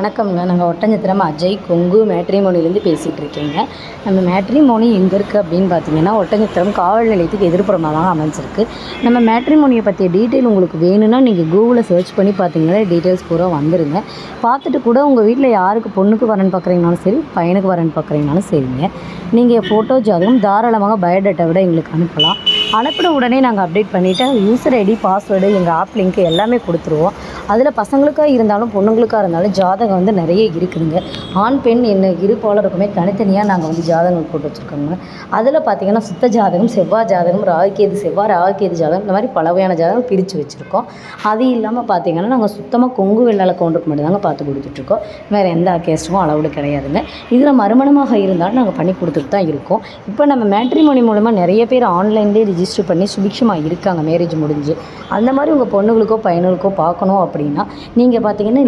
வணக்கம்ங்க. நாங்கள் ஒட்டஞ்சத்திரம் அஜய் கொங்கு மேட்ரிமோனிலேருந்து பேசிகிட்டு இருக்கேங்க. நம்ம மேட்ரிமோனி எங்கே இருக்குது அப்படின்னு பார்த்தீங்கன்னா, ஒட்டஞ்சத்திரம் காவல் நிலையத்துக்கு எதிர்ப்புறமாக தான் அமைஞ்சிருக்கு. நம்ம மேட்ரிமோனியை பற்றிய டீட்டெயில் உங்களுக்கு வேணும்னா நீங்கள் கூகுளில் சர்ச் பண்ணி பார்த்தீங்கன்னா டீட்டெயில்ஸ் பூரா வந்துடுங்க. பார்த்துட்டு கூட உங்கள் வீட்டில் யாருக்கு பொண்ணுக்கு வரேன்னு பார்க்குறீங்கனாலும் சரி, பையனுக்கு வரேன்னு பார்க்குறீங்கனாலும் சரிங்க, நீங்கள் ஃபோட்டோ ஜாதகம் தாராளமாக பயோடேட்டா விட எங்களுக்கு அனுப்பலாம். அனுப்பின உடனே நாங்கள் அப்டேட் பண்ணிவிட்டு யூசர் ஐடி, பாஸ்வேர்டு, எங்கள் ஆப் லிங்க்கு எல்லாமே கொடுத்துருவோம். அதில் பசங்களுக்காக இருந்தாலும் பொண்ணுங்களுக்காக இருந்தாலும் ஜாதகம் வந்து நிறைய இருக்குதுங்க. ஆண் பெண் என்ன இரு பாலருக்குமே தனித்தனியாக நாங்கள் வந்து ஜாதகங்கள் போட்டு வச்சுருக்கோங்க. அதில் பார்த்திங்கன்னா சுத்த ஜாதகம், செவ்வாய் ஜாதகம், ராகுகேது செவ்வாய், ராகுகேது ஜாதகம், இந்த மாதிரி பல வகையான ஜாதகம் பிரித்து வச்சுருக்கோம். அது இல்லாமல் பார்த்திங்கன்னா நாங்கள் சுத்தமாக கொங்கு வெள்ளாள கவுண்டருக்கு மட்டும்தாங்க பார்த்து கொடுத்துட்ருக்கோம். வேறு எந்த கேஸ்ட்டுக்கும் அளவுடு கிடையாதுங்க. இதில் மறுமணமாக இருந்தாலும் நாங்கள் பண்ணி கொடுத்துட்டு தான் இருக்கோம். இப்போ நம்ம மேட்ரிமோனி மூலமாக நிறைய பேர் ஆன்லைன்லேயே ரிஜிஸ்டர் பண்ணி சுபிக்ஷமாக இருக்காங்க, மேரேஜ் முடிஞ்சு. அந்த மாதிரி உங்கள் பொண்ணுகளுக்கோ பையனுக்கோ பார்க்கணும் அப்படின்னா நீங்கள் பார்த்தீங்கன்னா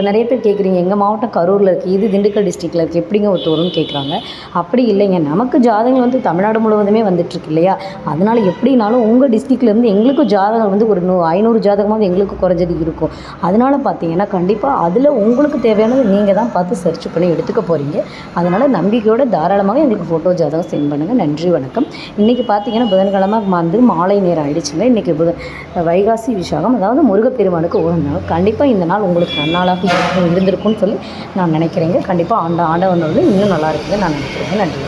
நிறைய பேர் கேட்குறீங்க, எங்கள் மாவட்டம் கரூரில் இருக்குது, இது திண்டுக்கல் டிஸ்ட்ரிக்டில் இருக்குது, எப்படிங்க ஒத்து வரும்னு கேட்குறாங்க. அப்படி இல்லைங்க, நமக்கு ஜாதகம் வந்து தமிழ்நாடு முழுவதுமே வந்துட்டுருக்கு இல்லையா? அதனால் எப்படினாலும் உங்கள் டிஸ்ட்ரிக்ட்லேருந்து எங்களுக்கும் ஜாதகம் வந்து ஒரு 500 ஜாதகமாவது எங்களுக்கு குறைஞ்சது இருக்கும். அதனால் பார்த்தீங்கன்னா கண்டிப்பாக அதில் உங்களுக்கு தேவையானது நீங்கள் தான் பார்த்து சர்ச் பண்ணி எடுத்துக்க போகிறீங்க. அதனால் நம்பிக்கையோடு தாராளமாக எங்களுக்கு ஃபோட்டோ ஜாதகம் சென்ட் பண்ணுங்கள். நன்றி, வணக்கம். இன்றைக்கி பார்த்தீங்கன்னா புதன்கிழமை வந்து மாலை நேரம் ஆகிடுச்சுங்க. இன்றைக்கி வைகாசி விசாகம், அதாவது முருகப்பெருமானுக்கு உகந்த நாள். கண்டிப்பாக இந்த நாள் உங்களுக்கு நன்னாளாக இருந்திருக்கும்னு சொல்லி நான் நினைக்கிறேங்க. கண்டிப்பாக ஆண்டவன் வந்து இன்னும் நல்லா இருக்குதுன்னு நான் நினைக்கிறேங்க. நன்றி.